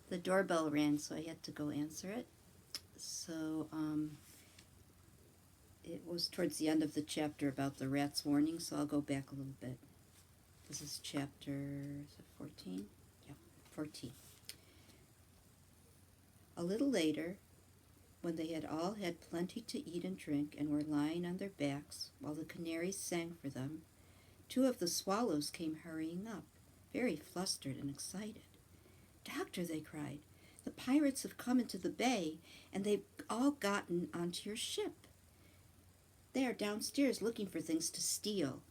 The doorbell rang, so I had to go answer it. So it was towards the end of the chapter about the rat's warning, so I'll go back a little bit. This is chapter, is it 14? Yeah, 14. A little later, when they had all had plenty to eat and drink and were lying on their backs while the canaries sang for them, two of the swallows came hurrying up, very flustered and excited. "Doctor," they cried, "the pirates have come into the bay, and they've all gotten onto your ship. They are downstairs looking for things to steal.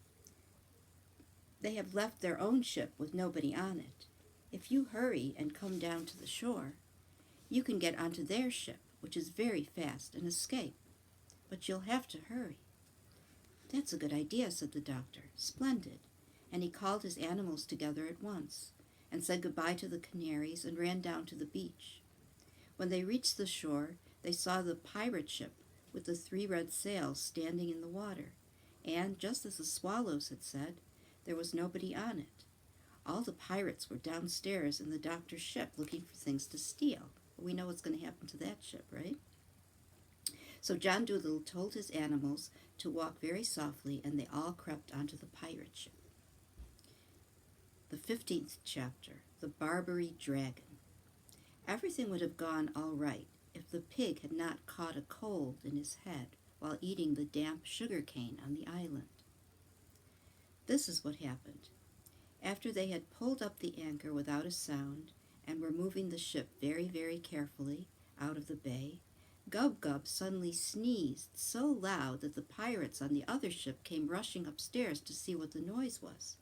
They have left their own ship with nobody on it. If you hurry and come down to the shore, you can get onto their ship, which is very fast, and escape. But you'll have to hurry." "That's a good idea," said the doctor. "Splendid." And he called his animals together at once, and said goodbye to the canaries and ran down to the beach. When they reached the shore, they saw the pirate ship with the 3 red sails standing in the water, and, just as the swallows had said, there was nobody on it. All the pirates were downstairs in the doctor's ship looking for things to steal. We know what's going to happen to that ship, right? So John Dolittle told his animals to walk very softly, and they all crept onto the pirate ship. The 15th chapter, The Barbary Dragon. Everything would have gone all right if the pig had not caught a cold in his head while eating the damp sugar cane on the island. This is what happened. After they had pulled up the anchor without a sound and were moving the ship very, very carefully out of the bay, Gub-Gub suddenly sneezed so loud that the pirates on the other ship came rushing upstairs to see what the noise was.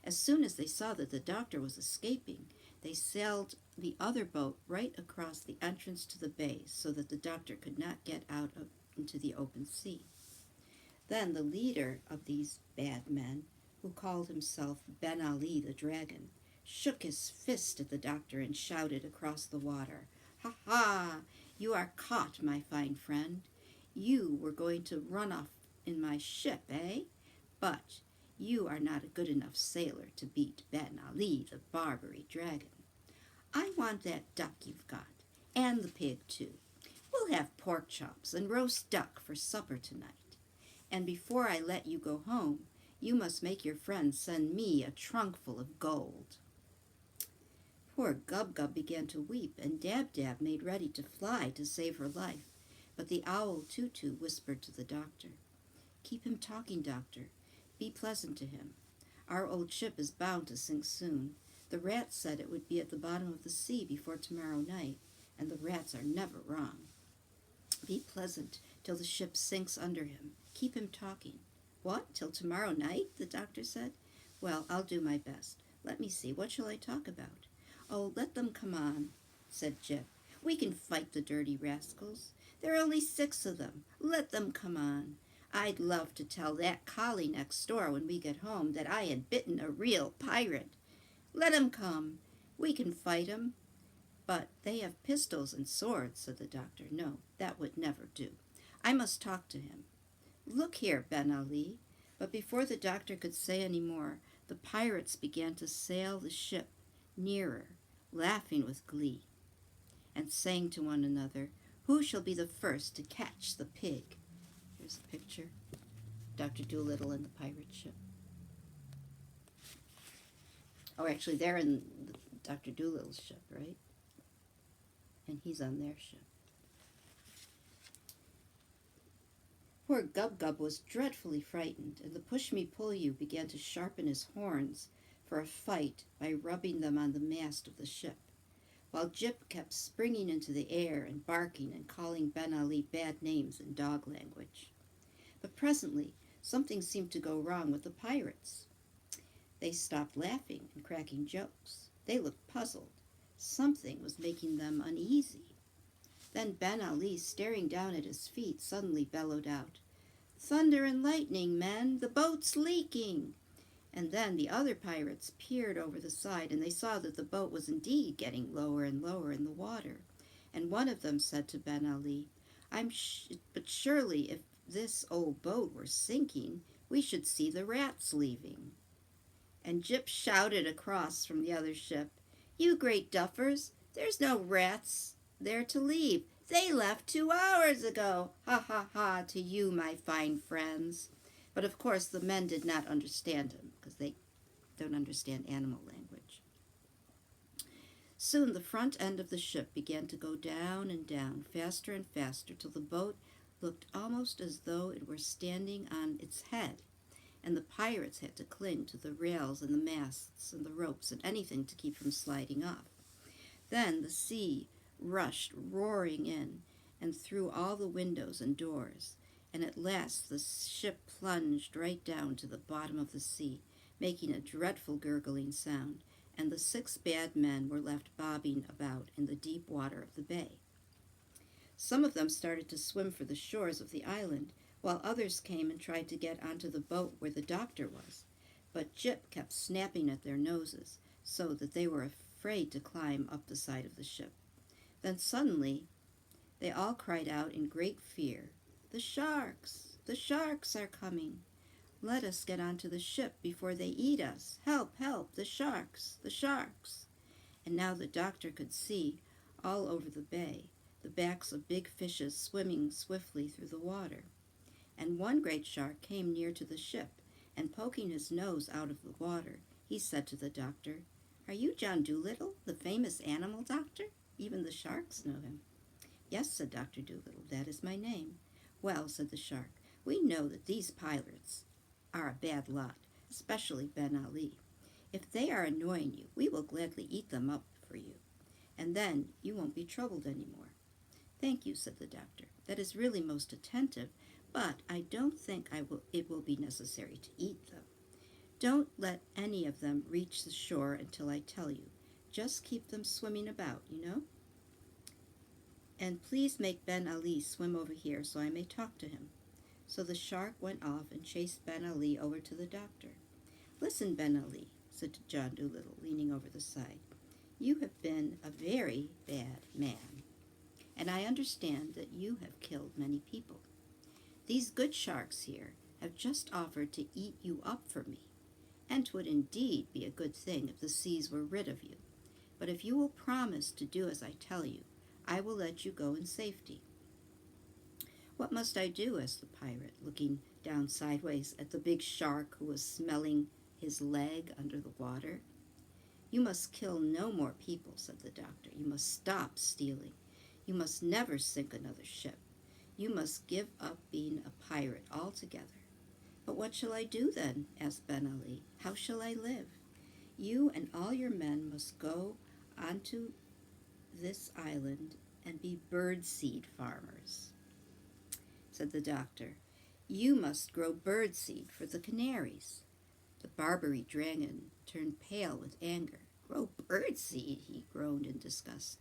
As soon as they saw that the doctor was escaping, they sailed the other boat right across the entrance to the bay so that the doctor could not get out into the open sea. Then the leader of these bad men, who called himself Ben Ali the Dragon, shook his fist at the doctor and shouted across the water, "Ha ha! You are caught, my fine friend. You were going to run off in my ship, eh? But you are not a good enough sailor to beat Ben Ali the Barbary Dragon. I want that duck you've got, and the pig too. We'll have pork chops and roast duck for supper tonight. And before I let you go home, you must make your friends send me a trunk full of gold." Poor Gub-Gub began to weep, and Dab-Dab made ready to fly to save her life. But the owl Tutu whispered to the doctor, "Keep him talking, doctor. Be pleasant to him. Our old ship is bound to sink soon. The rats said it would be at the bottom of the sea before tomorrow night, and the rats are never wrong. Be pleasant till the ship sinks under him. Keep him talking." "What, till tomorrow night?" the doctor said. "Well, I'll do my best. Let me see, what shall I talk about?" "Oh, let them come on," said Jip. "We can fight the dirty rascals. There are only 6 of them. Let them come on. I'd love to tell that collie next door when we get home that I had bitten a real pirate. Let 'em come. We can fight 'em." "But they have pistols and swords," said the doctor. "No, that would never do. I must talk to him. Look here, Ben Ali." But before the doctor could say any more, the pirates began to sail the ship nearer, laughing with glee, and saying to one another, "Who shall be the first to catch the pig?" Here's a picture. Dr. Dolittle and the pirate ship. Oh, actually, they're in Dr. Dolittle's ship, right? And he's on their ship. Poor Gub-Gub was dreadfully frightened, and the push-me-pull-you began to sharpen his horns for a fight by rubbing them on the mast of the ship, while Jip kept springing into the air and barking and calling Ben Ali bad names in dog language. But presently something seemed to go wrong with the pirates. They stopped laughing and cracking jokes. They looked puzzled. Something was making them uneasy. Then Ben Ali, staring down at his feet, suddenly bellowed out, "Thunder and lightning, men! The boat's leaking!" And then the other pirates peered over the side, and they saw that the boat was indeed getting lower and lower in the water. And one of them said to Ben Ali, But surely if this old boat were sinking, we should see the rats leaving." And Jip shouted across from the other ship, "You great duffers, There's no rats there to leave. They left 2 hours ago. Ha ha ha to you, my fine friends. But of course the men did not understand him because they don't understand animal language. Soon the front end of the ship began to go down and down, faster and faster, till the boat looked almost as though it were standing on its head, and the pirates had to cling to the rails and the masts and the ropes and anything to keep from sliding off. Then the sea rushed roaring in and through all the windows and doors, and at last the ship plunged right down to the bottom of the sea, making a dreadful gurgling sound, and the 6 bad men were left bobbing about in the deep water of the bay. Some of them started to swim for the shores of the island, while others came and tried to get onto the boat where the doctor was. But Jip kept snapping at their noses, so that they were afraid to climb up the side of the ship. Then suddenly they all cried out in great fear, "The sharks! The sharks are coming! Let us get onto the ship before they eat us! Help! Help! The sharks! The sharks!" And now the doctor could see, all over the bay, the backs of big fishes swimming swiftly through the water. And one great shark came near to the ship, and poking his nose out of the water, he said to the doctor, "Are you John Dolittle, the famous animal doctor? Even the sharks know him." "Yes," said Dr. Dolittle, "that is my name." "Well," said the shark, "we know that these pirates are a bad lot, especially Ben Ali. If they are annoying you, we will gladly eat them up for you, and then you won't be troubled any more." "Thank you," said the doctor. "That is really most attentive, but I don't think it will be necessary to eat them. Don't let any of them reach the shore until I tell you. Just keep them swimming about, you know. And please make Ben Ali swim over here so I may talk to him." So the shark went off and chased Ben Ali over to the doctor. "Listen, Ben Ali," said John Dolittle, leaning over the side. "You have been a very bad man, and I understand that you have killed many people. These good sharks here have just offered to eat you up for me, and 'twould indeed be a good thing if the seas were rid of you. But if you will promise to do as I tell you, I will let you go in safety." "What must I do?" asked the pirate, looking down sideways at the big shark who was smelling his leg under the water. "You must kill no more people," said the doctor. "You must stop stealing. You must never sink another ship. You must give up being a pirate altogether." "But what shall I do then?" asked Ben Ali. "How shall I live?" "You and all your men must go onto this island and be bird-seed farmers," said the doctor. "You must grow bird-seed for the canaries." The Barbary dragon turned pale with anger. "Grow bird-seed?" he groaned in disgust.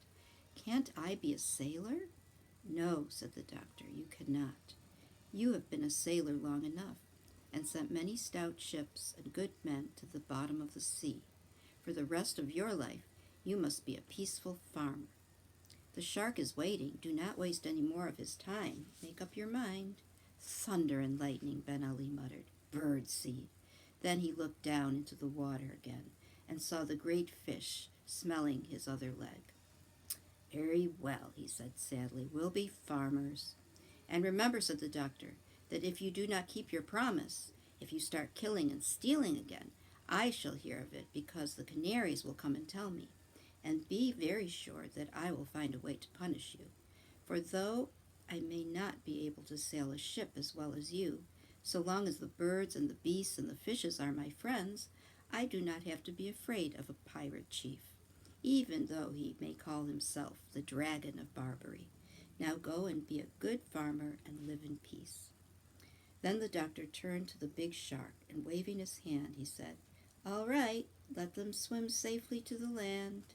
"Can't I be a sailor?" "No," said the doctor, "you cannot. You have been a sailor long enough, and sent many stout ships and good men to the bottom of the sea. For the rest of your life, you must be a peaceful farmer. The shark is waiting. Do not waste any more of his time. Make up your mind." "Thunder and lightning," Ben Ali muttered. "Bird seed." Then he looked down into the water again and saw the great fish smelling his other leg. "Very well," he said sadly, "we'll be farmers. And remember," said the doctor, "that if you do not keep your promise, if you start killing and stealing again, I shall hear of it because the canaries will come and tell me. And be very sure that I will find a way to punish you. For though I may not be able to sail a ship as well as you, so long as the birds and the beasts and the fishes are my friends, I do not have to be afraid of a pirate chief, even though he may call himself the Dragon of Barbary. Now go and be a good farmer and live in peace." Then the doctor turned to the big shark, and waving his hand, he said, "All right, let them swim safely to the land."